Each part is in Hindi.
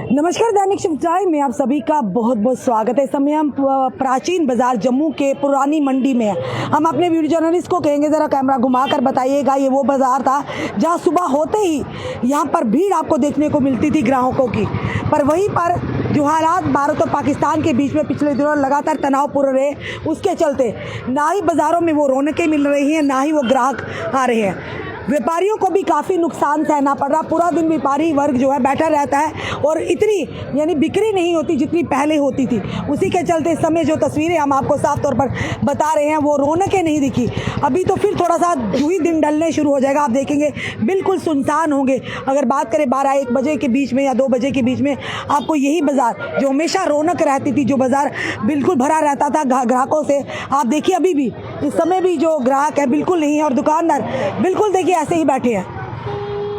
नमस्कार, दैनिक शिफ्ट में आप सभी का बहुत बहुत स्वागत है। इस समय हम प्राचीन बाजार जम्मू के पुरानी मंडी में हैं। हम अपने वीडियो जर्नलिस्ट को कहेंगे ज़रा कैमरा घुमाकर बताइएगा। ये वो बाज़ार था जहां सुबह होते ही यहां पर भीड़ आपको देखने को मिलती थी ग्राहकों की, पर वहीं पर जो हालात भारत और पाकिस्तान के बीच में पिछले दिनों लगातार तनावपूर्ण रहे, उसके चलते ना ही बाज़ारों में वो रौनकें मिल रही हैं, ना ही वो ग्राहक आ रहे हैं। व्यापारियों को भी काफ़ी नुकसान सहना पड़ रहा। पूरा दिन व्यापारी वर्ग जो है बैठा रहता है और इतनी यानी बिक्री नहीं होती जितनी पहले होती थी। उसी के चलते इस समय जो तस्वीरें हम आपको साफ तौर पर बता रहे हैं वो रौनकें नहीं दिखी। अभी तो फिर थोड़ा सा ही दिन ढलने शुरू हो जाएगा, आप देखेंगे बिल्कुल सुनसान होंगे। अगर बात करें 12-1 बजे के बीच में या 2 बजे के बीच में, आपको यही बाज़ार जो हमेशा रौनक रहती थी, जो बाज़ार बिल्कुल भरा रहता था ग्राहकों से, आप देखिए अभी भी इस समय भी जो ग्राहक है बिल्कुल नहीं है और दुकानदार बिल्कुल देखिए ऐसे ही बैठे हैं।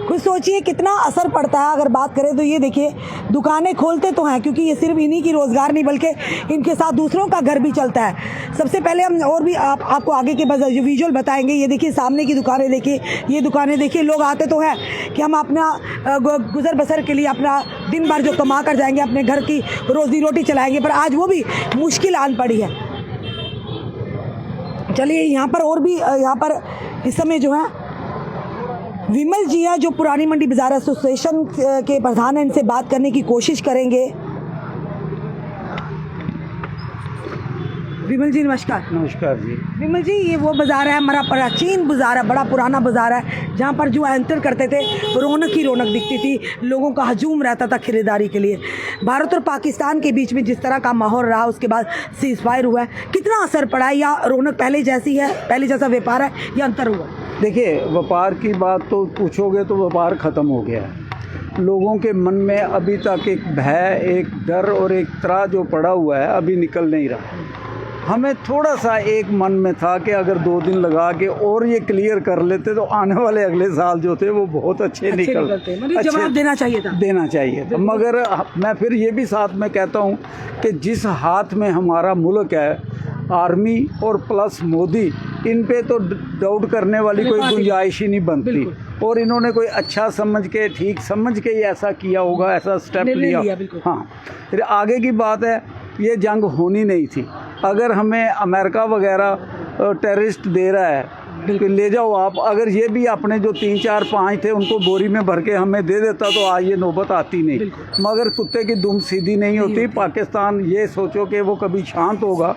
कुछ सोचिए कितना असर पड़ता है। अगर बात करें तो ये देखिए दुकानें खोलते तो हैं क्योंकि ये सिर्फ इन्हीं की रोज़गार नहीं बल्कि इनके साथ दूसरों का घर भी चलता है। सबसे पहले हम और भी आपको आगे के जो विजुअल बताएंगे। ये देखिए सामने की दुकानें देखिए, ये दुकानें देखिए। लोग आते तो हैं कि हम अपना गुजर बसर के लिए अपना दिन भर जो कमा कर जाएंगे, अपने घर की रोज़ी रोटी चलाएंगे, पर आज वो भी मुश्किल आन पड़ी है। चलिए यहाँ पर और भी यहाँ पर इस समय जो है विमल जी है जो पुरानी मंडी बाजार एसोसिएशन के प्रधान हैं, इनसे बात करने की कोशिश करेंगे। विमल जी नमस्कार। नमस्कार जी। विमल जी, ये वो बाज़ार है, हमारा प्राचीन बाज़ार है, बड़ा पुराना बाज़ार है, जहाँ पर जो एंटर करते थे रौनक ही रौनक दिखती थी, लोगों का हजूम रहता था खरीदारी के लिए। भारत और पाकिस्तान के बीच में जिस तरह का माहौल रहा, उसके बाद सीज़ फायर हुआ है, कितना असर पड़ा है? या रौनक पहले जैसी है, पहले जैसा व्यापार है, या अंतर हुआ? देखिए, व्यापार की बात तो पूछोगे तो व्यापार ख़त्म हो गया है। लोगों के मन में अभी तक एक भय, एक डर और एक त्राह जो पड़ा हुआ है, अभी निकल नहीं रहा। हमें थोड़ा सा एक मन में था कि अगर 2 दिन लगा के और ये क्लियर कर लेते तो आने वाले अगले साल जो थे वो बहुत अच्छे निकलते। मतलब जवाब देना चाहिए था। मगर मैं फिर ये भी साथ में कहता हूँ कि जिस हाथ में हमारा मुल्क है, आर्मी और प्लस मोदी, इन पे तो डाउट करने वाली कोई गुंजाइश ही नहीं बनती। और इन्होंने कोई अच्छा समझ के, ठीक समझ के ही ऐसा किया होगा, ऐसा स्टेप लिया। हाँ, फिर आगे की बात है, ये जंग होनी नहीं थी। अगर हमें अमेरिका वगैरह टेररिस्ट दे रहा है कि ले जाओ आप, अगर ये भी अपने जो 3, 4, 5 थे उनको बोरी में भर के हमें दे देता तो आज ये नौबत आती नहीं। मगर कुत्ते की दुम सीधी नहीं होती। पाकिस्तान ये सोचो कि वो कभी शांत होगा,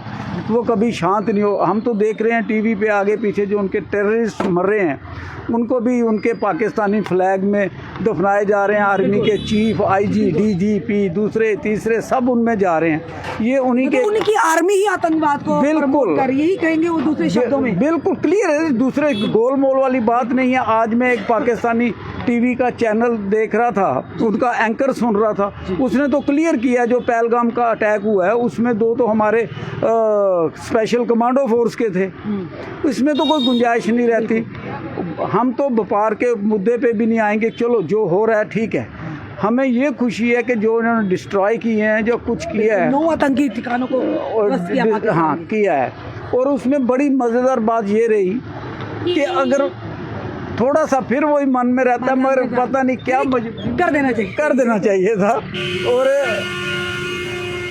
वो कभी शांत नहीं हो। हम तो देख रहे हैं टीवी पे आगे पीछे जो उनके टेररिस्ट मर रहे हैं, उनको भी उनके पाकिस्तानी फ्लैग में दफनाए जा रहे हैं। आर्मी के चीफ, IG, DGP, दूसरे तीसरे सब उनमें जा रहे हैं। ये उनकी आर्मी ही आतंकवाद को बिल्कुल कर, यही कहेंगे वो दूसरे शब्दों में। बिल्कुल क्लियर है, दूसरे गोल मोल वाली बात नहीं है। आज मैं एक पाकिस्तानी टीवी का चैनल देख रहा था, उनका एंकर सुन रहा था, उसने तो क्लियर किया जो पहलगाम का अटैक हुआ है उसमें 2 तो हमारे स्पेशल कमांडो फोर्स के थे। इसमें तो कोई गुंजाइश नहीं रहती। हम तो व्यापार के मुद्दे पे भी नहीं आएंगे, चलो जो हो रहा है ठीक है। हमें ये खुशी है कि जो इन्होंने डिस्ट्रॉय किए हैं, जो कुछ किया है, 9 आतंकी ठिकानों को हाँ किया है। और उसमें बड़ी मज़ेदार बात ये रही कि अगर थोड़ा सा फिर वही मन में रहता है, मगर पता नहीं क्या कर देना चाहिए था।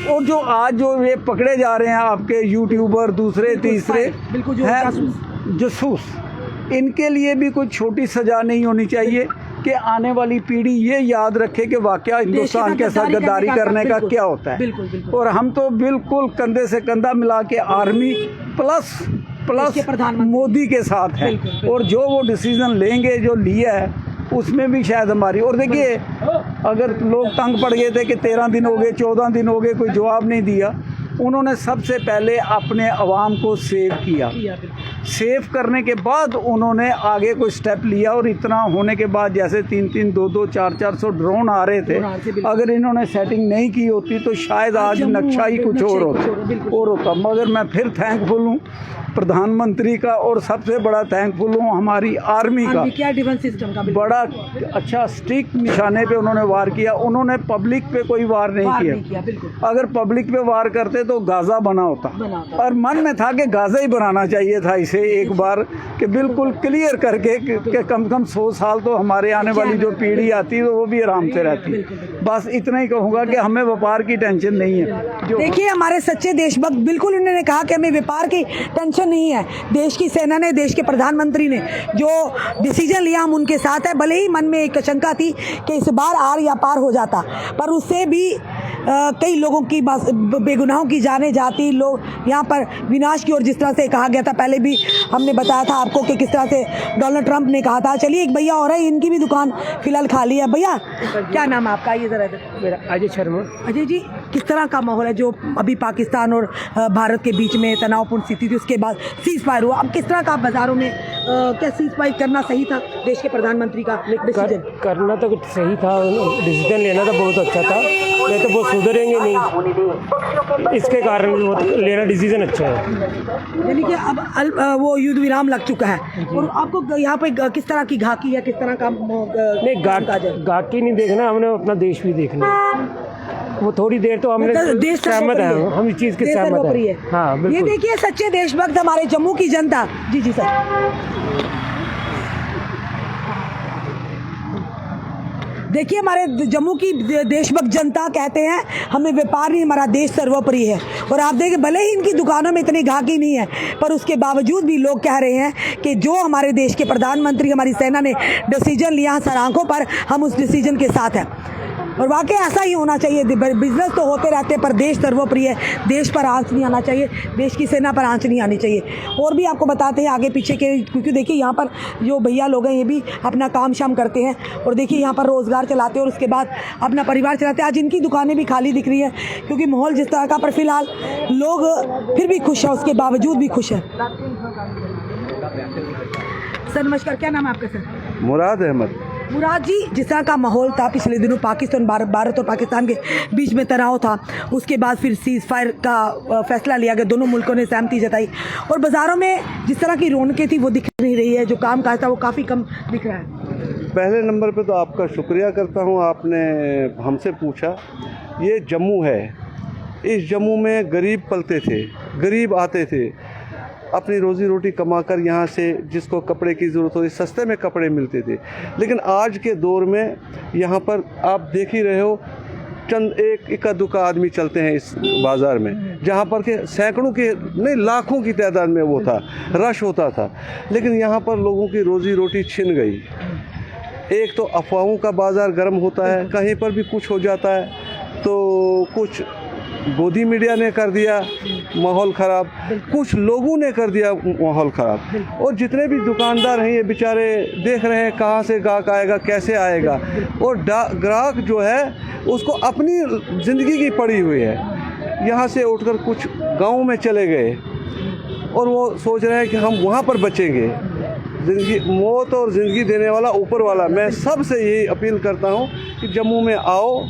और जो आज जो ये पकड़े जा रहे हैं आपके यूट्यूबर, दूसरे तीसरे हैं जासूस, इनके लिए भी कोई छोटी सज़ा नहीं होनी चाहिए कि आने वाली पीढ़ी ये याद रखे कि वाकया हिंदुस्तान के साथ गद्दारी करने का क्या होता है। और हम तो बिल्कुल कंधे से कंधा मिला के आर्मी प्लस मोदी के साथ है। और जो वो डिसीजन लेंगे, जो लिया है, उसमें भी शायद हमारी। और देखिए, अगर लोग तंग पड़ गए थे कि 13 दिन हो गए, 14 दिन हो गए, कोई जवाब नहीं दिया, उन्होंने सबसे पहले अपने अवाम को सेव किया। सेव करने के बाद उन्होंने आगे कोई स्टेप लिया। और इतना होने के बाद जैसे 3-3, 2-2, 4-400 ड्रोन आ रहे थे, अगर इन्होंने सेटिंग नहीं की होती तो शायद आज नक्शा ही कुछ और होता। मगर मैं फिर थैंकफुल हूँ प्रधानमंत्री का, और सबसे बड़ा थैंकफुल हूँ हमारी आर्मी का। क्या डिफेंस सिस्टम का बड़ा अच्छा स्ट्रिक्ट निशाने पे उन्होंने वार किया। उन्होंने पब्लिक पे कोई वार नहीं किया। बिल्कुल। अगर पब्लिक पे वार करते तो गाजा बना होता। और मन में था कि गाजा ही बनाना चाहिए था इसे एक बार, कि बिल्कुल क्लियर करके कि कम से कम 100 साल तो हमारे आने वाली जो पीढ़ी आती है वो भी आराम से रहती है। बस इतना ही कहूँगा कि हमें व्यापार की टेंशन नहीं है। जो देखिए हमारे सच्चे देशभक्त बिल्कुल उन्होंने कहा कि हमें व्यापार की टेंशन नहीं है। देश की सेना ने, देश के प्रधानमंत्री ने जो डिसीजन लिया हम उनके साथ है। भले ही मन में एक शंका थी कि इस बार आर या पार हो जाता, पर उससे भी कई लोगों की बेगुनाहों की जाने जाती, लोग यहाँ पर विनाश की ओर, जिस तरह से कहा गया था, पहले भी हमने बताया था आपको कि किस तरह से डोनाल्ड ट्रंप ने कहा था। चलिए एक भैया और है, इनकी भी दुकान फिलहाल खाली है। भैया क्या नाम है आपका? ये जरा मेरा अजय शर्मा। अजय जी, किस तरह का माहौल है जो अभी पाकिस्तान और भारत के बीच में तनावपूर्ण स्थिति थी, उसके बाद सीज फायर हुआ, अब किस तरह का बाजारों में क्या सीज फायर करना सही था देश के प्रधानमंत्री का डिसीजन? करना तो सही था, डिसीजन लेना तो बहुत अच्छा था, नहीं तो वो सुधरेंगे नहीं, इसके कारण वो लेना डिसीजन अच्छा है। यानी कि अब वो युद्ध विराम लग चुका है और आपको यहाँ पे किस तरह की घाकी है, किस तरह का नहीं, गाकी नहीं देखना, हमने अपना देश भी देखना है। वो थोड़ी देर तो हमने सहमत है, हम इस चीज़ के सहमत है। हाँ बिल्कुल। ये देखिए सच्चे देशभक्त हमारे जम्मू की जनता। जी जी सर, देखिए हमारे जम्मू की देशभक्त जनता कहते हैं हमें व्यापार नहीं, हमारा देश सर्वोपरि है। और आप देखिए भले ही इनकी दुकानों में इतनी गाहकी नहीं है, पर उसके बावजूद भी लोग कह रहे हैं कि जो हमारे देश के प्रधानमंत्री, हमारी सेना ने डिसीजन लिया सर आंखों पर, हम उस डिसीजन के साथ हैं। और वाकई ऐसा ही होना चाहिए। बिजनेस तो होते रहते पर देश सर्वोपरि है, देश पर आंच नहीं आना चाहिए, देश की सेना पर आंच नहीं आनी चाहिए। और भी आपको बताते हैं आगे पीछे के, क्योंकि देखिए यहाँ पर जो भैया लोग हैं ये भी अपना काम शाम करते हैं और देखिए यहाँ पर रोज़गार चलाते हैं और उसके बाद अपना परिवार चलाते हैं। आज इनकी दुकानें भी खाली दिख रही हैं क्योंकि माहौल जिस तरह का, पर फिलहाल लोग फिर भी खुश हैं, उसके बावजूद भी खुश हैं। सर नमस्कार, क्या नाम है आपका? सर मुराद अहमद। मुराद जी, जिस तरह का माहौल था पिछले दिनों पाकिस्तान भारत और पाकिस्तान के बीच में तनाव था, उसके बाद फिर सीज फायर का फैसला लिया गया, दोनों मुल्कों ने सहमति जताई और बाज़ारों में जिस तरह की रौनकें थी वो दिख नहीं रही है, जो काम काज था वो काफ़ी कम दिख रहा है। पहले नंबर पे तो आपका शुक्रिया करता हूँ, आपने हमसे पूछा। ये जम्मू है, इस जम्मू में गरीब पलते थे, गरीब आते थे, अपनी रोज़ी रोटी कमाकर यहाँ से, जिसको कपड़े की ज़रूरत होती सस्ते में कपड़े मिलते थे। लेकिन आज के दौर में यहाँ पर आप देख ही रहे हो, चंद एक इक्का दुक्का आदमी चलते हैं इस बाज़ार में, जहाँ पर के सैकड़ों के नहीं लाखों की तादाद में वो था, रश होता था। लेकिन यहाँ पर लोगों की रोज़ी रोटी छिन गई। एक तो अफवाहों का बाज़ार गर्म होता है, कहीं पर भी कुछ हो जाता है, तो कुछ गोदी मीडिया ने कर दिया माहौल ख़राब, कुछ लोगों ने कर दिया माहौल ख़राब। और जितने भी दुकानदार हैं ये बेचारे देख रहे हैं कहाँ से ग्राहक आएगा, कैसे आएगा। और ग्राहक जो है उसको अपनी ज़िंदगी की पड़ी हुई है, यहाँ से उठकर कुछ गाँव में चले गए और वो सोच रहे हैं कि हम वहाँ पर बचेंगे। ज़िंदगी, मौत और ज़िंदगी देने वाला ऊपर वाला। मैं सबसे यही अपील करता हूँ कि जम्मू में आओ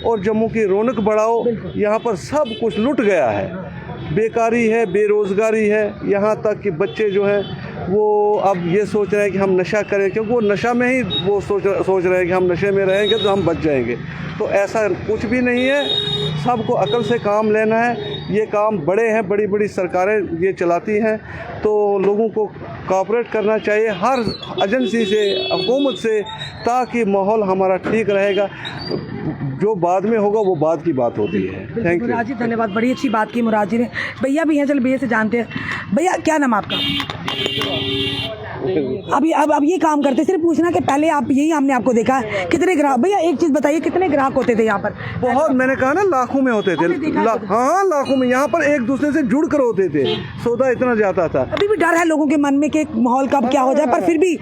और जम्मू की रौनक बढ़ाओ। यहाँ पर सब कुछ लुट गया है, बेकारी है, बेरोज़गारी है, यहाँ तक कि बच्चे जो हैं वो अब ये सोच रहे हैं कि हम नशा करें, क्योंकि वो नशा में ही वो सोच रहे हैं कि हम नशे में रहेंगे तो हम बच जाएंगे। तो ऐसा कुछ भी नहीं है, सबको अकल से काम लेना है। ये काम बड़े हैं, बड़ी बड़ी सरकारें ये चलाती हैं, तो लोगों को कोऑपरेट करना चाहिए हर एजेंसी से, हुकूमत से, ताकि माहौल हमारा ठीक रहेगा। जो बाद में होगा वो बाद की बात होती है। थैंक यू मुराद जी, धन्यवाद, बड़ी अच्छी बात की मुराद जी ने। भैया भी हैं, चल भैया से जानते हैं। भैया क्या नाम आपका? अब ये काम करते, सिर्फ पूछना कि पहले आप यही हमने आपको देखा है, कितने ग्राहक, भैया एक चीज़ बताइए, कितने ग्राहक होते थे यहाँ पर? बहुत, मैंने कहा ना लाखों में होते थे। हाँ लाखों में, यहाँ पर एक दूसरे से जुड़ कर होते थे, सौदा इतना जाता था। अभी भी डर है लोगों के मन में कि माहौल कब क्या हो जाए, पर फिर भी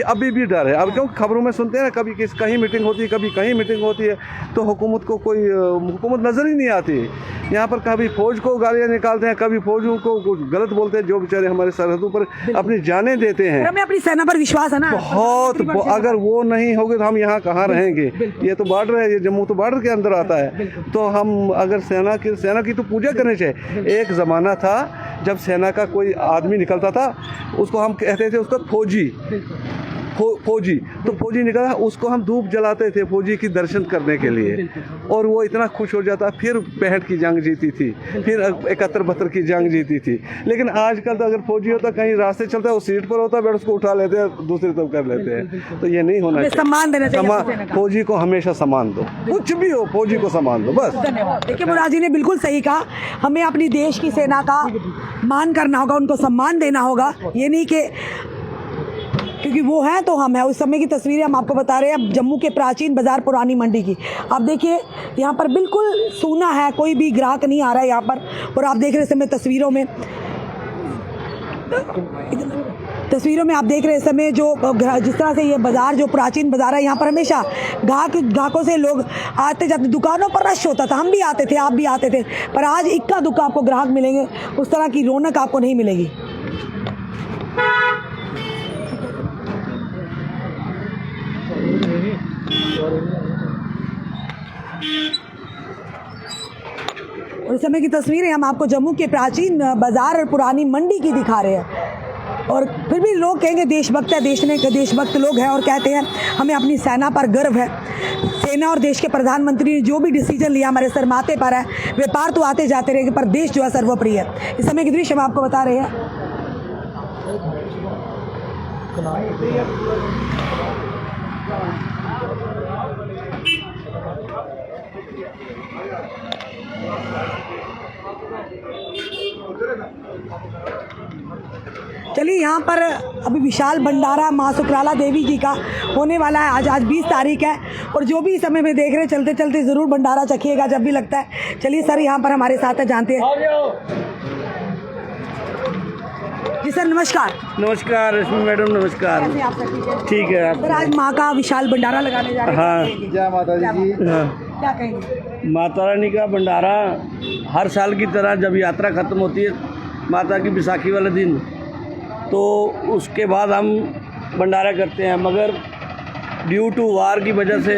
अभी भी डर है। अब क्योंकि खबरों में सुनते हैं ना, कभी कहीं मीटिंग होती है, कभी कहीं मीटिंग होती है, तो हुकूमत को कोई हुकूमत नज़र ही नहीं आती। यहाँ पर कभी फौज को गालियाँ निकालते हैं, कभी फौजों को कुछ गलत बोलते हैं, जो बेचारे हमारे सरहदों पर अपनी जानें देते हैं। हमें अपनी सेना पर विश्वास है ना बहुत। अगर वो नहीं होगे तो हम यहाँ कहाँ रहेंगे? ये तो बॉर्डर है, ये जम्मू तो बॉर्डर के अंदर आता है। तो हम अगर सेना की तो पूजा करनी चाहिए। एक ज़माना था जब सेना का कोई आदमी निकलता था उसको हम कहते थे उसको फौजी, फौजी। तो फौजी निकला उसको हम धूप जलाते थे फौजी की दर्शन करने के लिए, और वो इतना खुश हो जाता। फिर 65 की जंग जीती थी, फिर 71-72 की जंग जीती थी। लेकिन आजकल तो अगर फौजी होता कहीं रास्ते चलता है वो सीट पर होता है, उसको उठा लेते हैं, दूसरी तरफ कर लेते हैं। तो ये नहीं होना चाहिए। सम्मान देना चाहिए, फौजी को हमेशा सम्मान दो, कुछ भी हो फौजी को सम्मान दो बस। देखिए मुराद जी ने बिल्कुल सही कहा, हमें अपनी देश की सेना का मान करना होगा, उनको सम्मान देना होगा। ये नहीं कि क्योंकि वो हैं तो हम हैं। उस समय की तस्वीरें हम आपको बता रहे हैं, अब जम्मू के प्राचीन बाजार पुरानी मंडी की। आप देखिए यहाँ पर बिल्कुल सूना है, कोई भी ग्राहक नहीं आ रहा है यहाँ पर। और आप देख रहे समय तस्वीरों में आप देख रहे समय जो जिस तरह से ये बाज़ार जो प्राचीन बाज़ार है, यहाँ पर हमेशा ग्राहकों से लोग आते जाते, दुकानों पर रश होता था। हम भी आते थे, आप भी आते थे, पर आज इक्का दुक्का आपको ग्राहक मिलेंगे, उस तरह की रौनक आपको नहीं मिलेगी। और इस समय की तस्वीरें हम आपको जम्मू के प्राचीन बाजार और पुरानी मंडी की दिखा रहे हैं। और फिर भी लोग कहेंगे देशभक्त है, देशभक्त लोग हैं और कहते हैं हमें अपनी सेना पर गर्व है। सेना और देश के प्रधानमंत्री ने जो भी डिसीजन लिया हमारे सर माथे पर है। व्यापार तो आते जाते रहेंगे पर देश जो है सर्वोपरि है। इस समय की दृश्य हम आपको बता रहे हैं। चलिए यहाँ पर अभी विशाल भंडारा माँ सुकराला देवी जी का होने वाला है। आज 20 तारीख है और जो भी समय में देख रहे हैं, चलते चलते ज़रूर भंडारा चखिएगा जब भी लगता है। चलिए सर यहाँ पर हमारे साथ है, जानते हैं। जी सर नमस्कार। नमस्कार रश्मि मैडम, नमस्कार। कैसे आप सर? ठीक है। सर आज माँ का विशाल भंडारा लगाने जा रहे हैं। हाँ, जय माता दी। क्या कहेंगे? माता रानी का भंडारा हर साल की तरह जब यात्रा ख़त्म होती है माता की बैसाखी वाले दिन, तो उसके बाद हम भंडारा करते हैं। मगर ड्यू टू वार की वजह से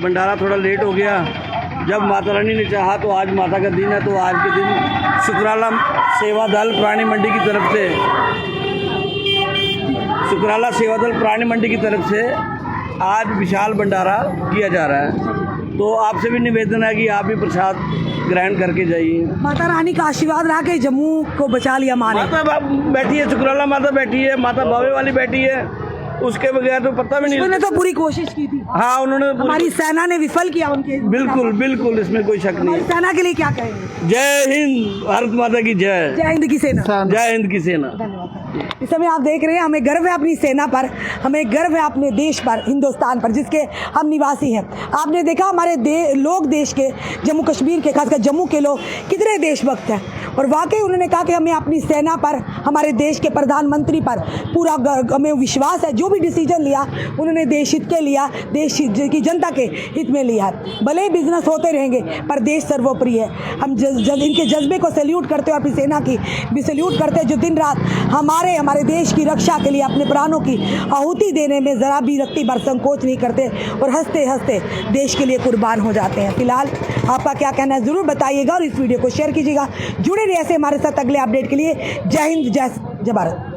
भंडारा थोड़ा लेट हो गया। जब माता रानी ने चाहा तो आज माता का दिन है, तो आज के दिन सुकराला सेवा दल प्राणी मंडी की तरफ से, सुकराला सेवा दल प्राणी मंडी की तरफ से आज विशाल भंडारा किया जा रहा है। तो आपसे भी निवेदन है कि आप भी प्रसाद ग्रहण करके जाइए। माता रानी का आशीर्वाद रहा कि जम्मू को बचा लिया माँ ने। माता बैठी है, सुकराला माता बैठी है, माता बावे वाली बैठी है, उसके बगैर तो पता भी नहीं। उन्होंने तो पूरी कोशिश की थी। हाँ, उन्होंने हमारी सेना ने विफल किया उनके। बिल्कुल बिल्कुल, इसमें कोई शक नहीं। सेना के लिए क्या कहेंगे? जय हिंद, भारत माता की जय। जय हिंद की सेना। जय हिंद की सेना। इस समय आप देख रहे हैं, हमें गर्व है अपनी सेना पर, हमें गर्व है अपने देश पर, हिंदुस्तान पर, जिसके हम निवासी हैं। आपने देखा हमारे लोग देश के, जम्मू कश्मीर के, खासकर जम्मू के लोग कितने देशभक्त हैं। और वाकई उन्होंने कहा कि हमें अपनी सेना पर, हमारे देश के प्रधानमंत्री पर पूरा हमें विश्वास है। जो भी डिसीजन लिया उन्होंने देश हित के लिया, देश की जनता के हित में लिया। भले ही बिजनेस होते रहेंगे पर देश सर्वोपरि है। हम इनके जज्बे को सैल्यूट करते हैं, अपनी सेना की भी सैल्यूट करते हैं, जो दिन रात हमारे देश की रक्षा के लिए अपने प्राणों की आहुति देने में ज़रा भी रत्ती भर संकोच नहीं करते और हंसते हंसते देश के लिए कुर्बान हो जाते हैं। फिलहाल आपका क्या कहना है ज़रूर बताइएगा और इस वीडियो को शेयर कीजिएगा। जुड़े रहिए ऐसे हमारे साथ अगले अपडेट के लिए। जय हिंद, जय भारत।